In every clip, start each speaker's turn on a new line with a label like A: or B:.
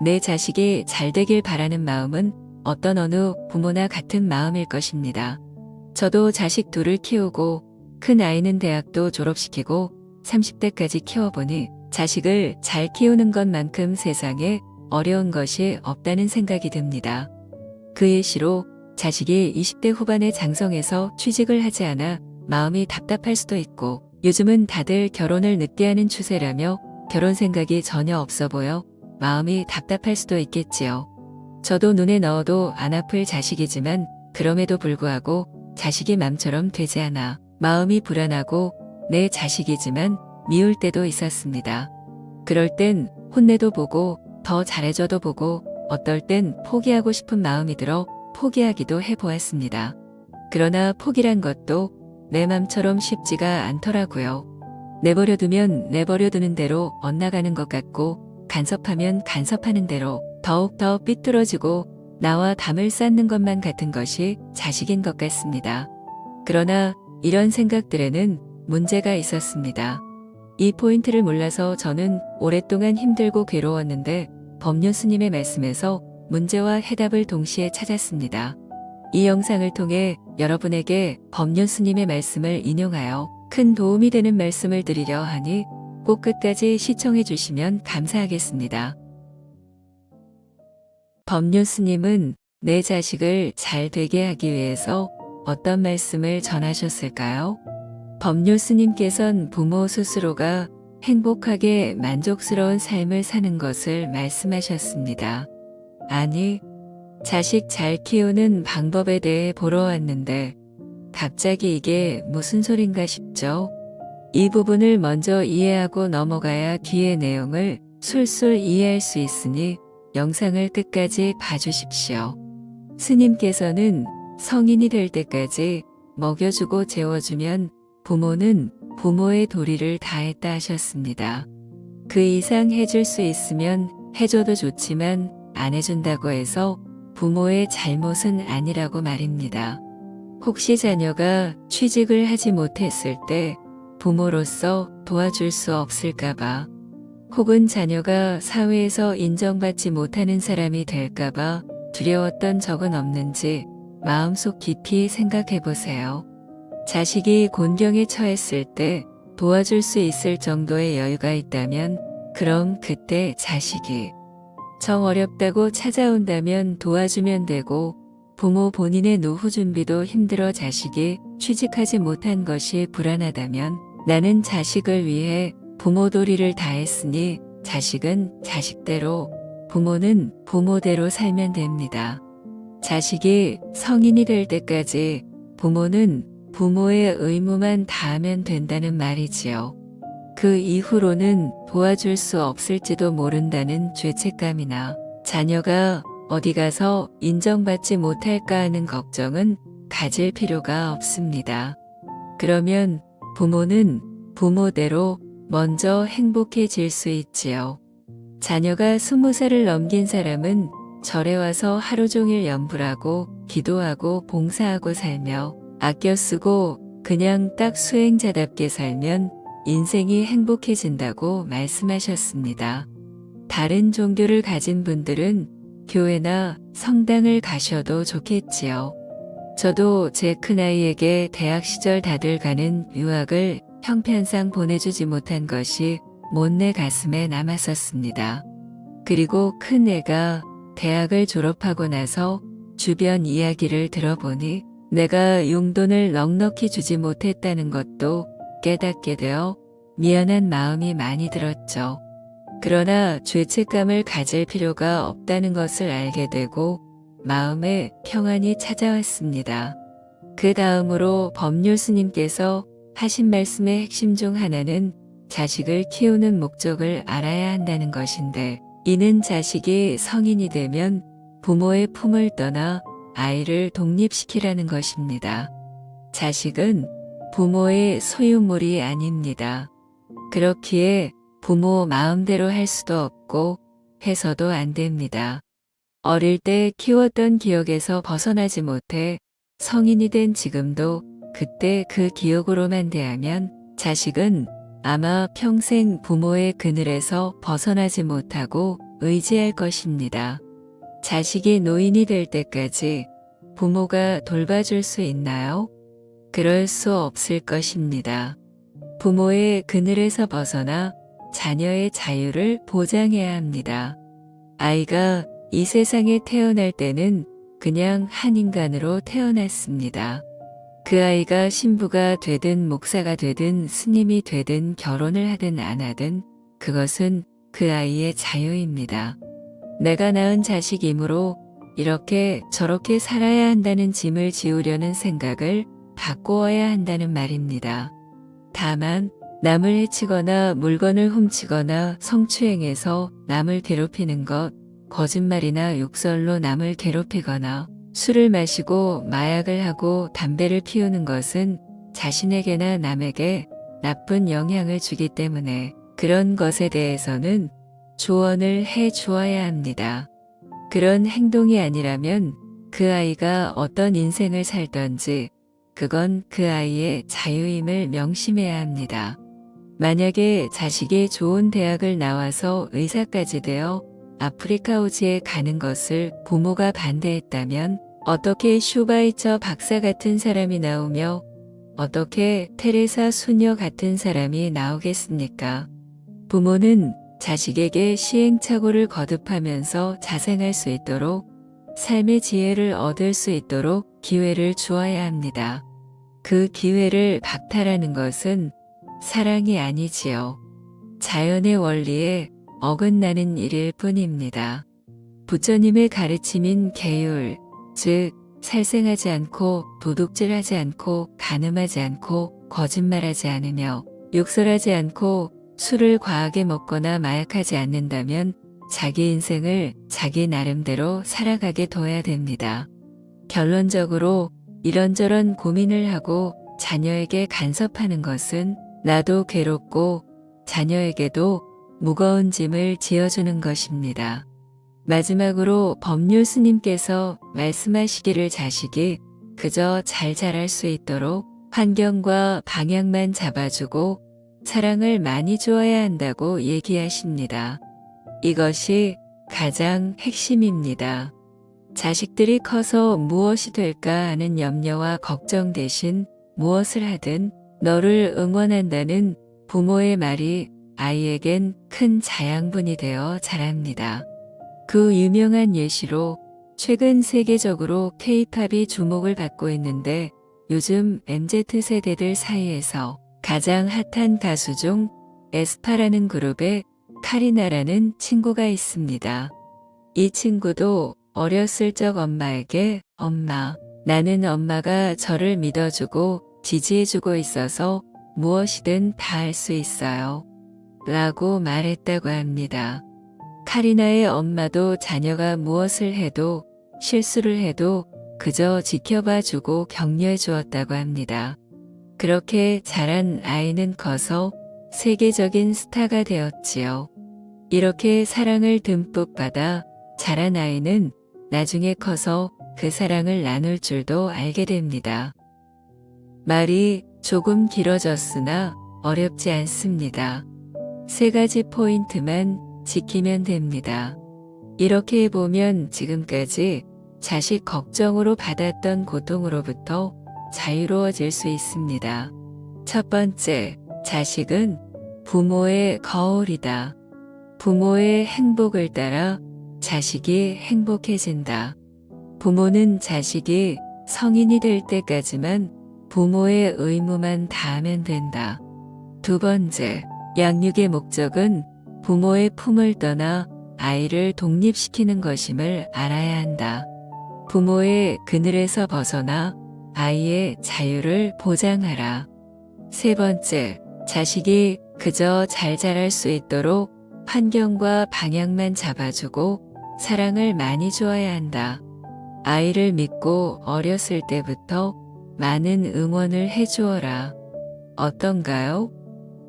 A: 내 자식이 잘 되길 바라는 마음은 어떤 어느 부모나 같은 마음일 것입니다. 저도 자식 둘을 키우고 큰 아이는 대학도 졸업시키고 30대까지 키워보니 자식을 잘 키우는 것만큼 세상에 어려운 것이 없다는 생각이 듭니다. 그 예시로 자식이 20대 후반에 장성해서 취직을 하지 않아 마음이 답답할 수도 있고, 요즘은 다들 결혼을 늦게 하는 추세라며 결혼 생각이 전혀 없어 보여 마음이 답답할 수도 있겠지요. 저도 눈에 넣어도 안 아플 자식이지만 그럼에도 불구하고 자식이 맘처럼 되지 않아 마음이 불안하고 내 자식이지만 미울 때도 있었습니다. 그럴 땐 혼내도 보고 더 잘해줘도 보고 어떨 땐 포기하고 싶은 마음이 들어 포기하기도 해보았습니다. 그러나 포기란 것도 내 맘처럼 쉽지가 않더라고요. 내버려두면 내버려두는 대로 엇나가는 것 같고, 간섭하면 간섭하는 대로 더욱더 삐뚤어지고 나와 담을 쌓는 것만 같은 것이 자식인 것 같습니다. 그러나 이런 생각들에는 문제가 있었습니다. 이 포인트를 몰라서 저는 오랫동안 힘들고 괴로웠는데 법륜 스님의 말씀에서 문제와 해답을 동시에 찾았습니다. 이 영상을 통해 여러분에게 법륜 스님의 말씀을 인용하여 큰 도움이 되는 말씀을 드리려 하니 꼭 끝까지 시청해 주시면 감사하겠습니다. 법륜 스님은 내 자식을 잘 되게 하기 위해서 어떤 말씀을 전하셨을까요? 법륜 스님께서는 부모 스스로가 행복하게 만족스러운 삶을 사는 것을 말씀하셨습니다. 아니, 자식 잘 키우는 방법에 대해 보러 왔는데 갑자기 이게 무슨 소린가 싶죠? 이 부분을 먼저 이해하고 넘어가야 뒤의 내용을 술술 이해할 수 있으니 영상을 끝까지 봐주십시오. 스님께서는 성인이 될 때까지 먹여주고 재워주면 부모는 부모의 도리를 다했다 하셨습니다. 그 이상 해줄 수 있으면 해줘도 좋지만 안 해준다고 해서 부모의 잘못은 아니라고 말입니다. 혹시 자녀가 취직을 하지 못했을 때 부모로서 도와줄 수 없을까봐, 혹은 자녀가 사회에서 인정받지 못하는 사람이 될까봐 두려웠던 적은 없는지 마음속 깊이 생각해보세요. 자식이 곤경에 처했을 때 도와줄 수 있을 정도의 여유가 있다면 그럼 그때 자식이 정 어렵다고 찾아온다면 도와주면 되고, 부모 본인의 노후 준비도 힘들어 자식이 취직하지 못한 것이 불안하다면 나는 자식을 위해 부모 도리를 다했으니 자식은 자식대로, 부모는 부모대로 살면 됩니다. 자식이 성인이 될 때까지 부모는 부모의 의무만 다하면 된다는 말이지요. 그 이후로는 도와줄 수 없을지도 모른다는 죄책감이나 자녀가 어디 가서 인정받지 못할까 하는 걱정은 가질 필요가 없습니다. 그러면 부모는 부모대로 먼저 행복해질 수 있지요. 자녀가 20살을 넘긴 사람은 절에 와서 하루 종일 염불하고 기도하고 봉사하고 살며 아껴 쓰고 그냥 딱 수행자답게 살면 인생이 행복해진다고 말씀하셨습니다. 다른 종교를 가진 분들은 교회나 성당을 가셔도 좋겠지요. 저도 제 큰아이에게 대학 시절 다들 가는 유학을 형편상 보내주지 못한 것이 못내 가슴에 남았었습니다. 그리고 큰애가 대학을 졸업하고 나서 주변 이야기를 들어보니 내가 용돈을 넉넉히 주지 못했다는 것도 깨닫게 되어 미안한 마음이 많이 들었죠. 그러나 죄책감을 가질 필요가 없다는 것을 알게 되고 마음에 평안이 찾아왔습니다. 그 다음으로 법륜 스님께서 하신 말씀의 핵심 중 하나는 자식을 키우는 목적을 알아야 한다는 것인데, 이는 자식이 성인이 되면 부모의 품을 떠나 아이를 독립시키라는 것입니다. 자식은 부모의 소유물이 아닙니다. 그렇기에 부모 마음대로 할 수도 없고 해서도 안 됩니다. 어릴 때 키웠던 기억에서 벗어나지 못해 성인이 된 지금도 그때 그 기억으로만 대하면 자식은 아마 평생 부모의 그늘에서 벗어나지 못하고 의지할 것입니다. 자식이 노인이 될 때까지 부모가 돌봐줄 수 있나요? 그럴 수 없을 것입니다. 부모의 그늘에서 벗어나 자녀의 자유를 보장해야 합니다. 아이가 이 세상에 태어날 때는 그냥 한 인간으로 태어났습니다. 그 아이가 신부가 되든 목사가 되든 스님이 되든 결혼을 하든 안 하든 그것은 그 아이의 자유입니다. 내가 낳은 자식이므로 이렇게 저렇게 살아야 한다는 짐을 지우려는 생각을 바꾸어야 한다는 말입니다. 다만 남을 해치거나 물건을 훔치거나 성추행해서 남을 괴롭히는 것, 거짓말이나 욕설로 남을 괴롭히거나 술을 마시고 마약을 하고 담배를 피우는 것은 자신에게나 남에게 나쁜 영향을 주기 때문에 그런 것에 대해서는 조언을 해 주어야 합니다. 그런 행동이 아니라면 그 아이가 어떤 인생을 살던지 그건 그 아이의 자유임을 명심해야 합니다. 만약에 자식이 좋은 대학을 나와서 의사까지 되어 아프리카 오지에 가는 것을 부모가 반대했다면 어떻게 슈바이처 박사 같은 사람이 나오며 어떻게 테레사 수녀 같은 사람이 나오겠습니까? 부모는 자식에게 시행착오를 거듭하면서 자생할 수 있도록 삶의 지혜를 얻을 수 있도록 기회를 주어야 합니다. 그 기회를 박탈하는 것은 사랑이 아니지요. 자연의 원리에 어긋나는 일일 뿐입니다. 부처님의 가르침인 계율, 즉 살생하지 않고 도둑질하지 않고 간음하지 않고 거짓말하지 않으며 욕설하지 않고 술을 과하게 먹거나 마약하지 않는다면 자기 인생을 자기 나름대로 살아가게 둬야 됩니다. 결론적으로 이런저런 고민을 하고 자녀에게 간섭하는 것은 나도 괴롭고 자녀에게도 무거운 짐을 지어주는 것입니다. 마지막으로 법률 스님께서 말씀하시기를 자식이 그저 잘 자랄 수 있도록 환경과 방향만 잡아주고 사랑을 많이 주어야 한다고 얘기하십니다. 이것이 가장 핵심입니다. 자식들이 커서 무엇이 될까 하는 염려와 걱정 대신 무엇을 하든 너를 응원한다는 부모의 말이 아이에겐 큰 자양분이 되어 자랍니다. 그 유명한 예시로 최근 세계적으로 K-팝이 주목을 받고 있는데 요즘 MZ세대들 사이에서 가장 핫한 가수 중 에스파라는 그룹에 카리나라는 친구가 있습니다. 이 친구도 어렸을 적 엄마에게 엄마, 나는 엄마가 저를 믿어주고 지지해주고 있어서 무엇이든 다 할 수 있어요. 라고 말했다고 합니다. 카리나의 엄마도 자녀가 무엇을 해도 실수를 해도 그저 지켜봐주고 격려해 주었다고 합니다. 그렇게 자란 아이는 커서 세계적인 스타가 되었지요. 이렇게 사랑을 듬뿍 받아 자란 아이는 나중에 커서 그 사랑을 나눌 줄도 알게 됩니다. 말이 조금 길어졌으나 어렵지 않습니다. 3가지 포인트만 지키면 됩니다. 이렇게 보면 지금까지 자식 걱정으로 받았던 고통으로부터 자유로워질 수 있습니다. 첫 번째, 자식은 부모의 거울이다. 부모의 행복을 따라 자식이 행복해진다. 부모는 자식이 성인이 될 때까지만 부모의 의무만 다하면 된다. 두 번째, 양육의 목적은 부모의 품을 떠나 아이를 독립시키는 것임을 알아야 한다. 부모의 그늘에서 벗어나 아이의 자유를 보장하라. 세 번째, 자식이 그저 잘 자랄 수 있도록 환경과 방향만 잡아주고 사랑을 많이 주어야 한다. 아이를 믿고 어렸을 때부터 많은 응원을 해주어라. 어떤가요?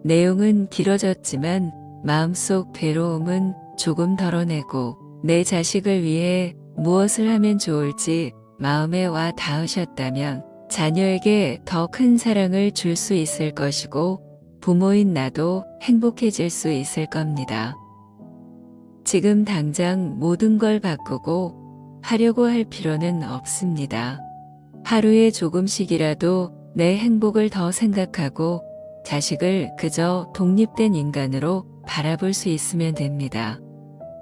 A: 내용은 길어졌지만 마음속 괴로움은 조금 덜어내고 내 자식을 위해 무엇을 하면 좋을지 마음에 와 닿으셨다면 자녀에게 더 큰 사랑을 줄 수 있을 것이고 부모인 나도 행복해질 수 있을 겁니다. 지금 당장 모든 걸 바꾸고 하려고 할 필요는 없습니다. 하루에 조금씩이라도 내 행복을 더 생각하고 자식을 그저 독립된 인간으로 바라볼 수 있으면 됩니다.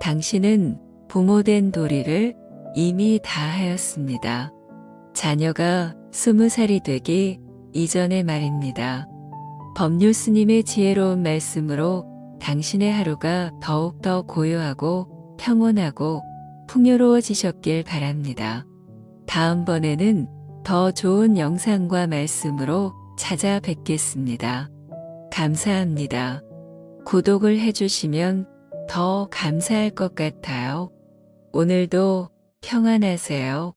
A: 당신은 부모된 도리를 이미 다 하였습니다. 자녀가 20살이 되기 이전의 말입니다. 법률 스님의 지혜로운 말씀으로 당신의 하루가 더욱더 고요하고 평온하고 풍요로워지셨길 바랍니다. 다음번에는 더 좋은 영상과 말씀으로 찾아뵙겠습니다. 감사합니다. 구독을 해주시면 더 감사할 것 같아요. 오늘도 평안하세요.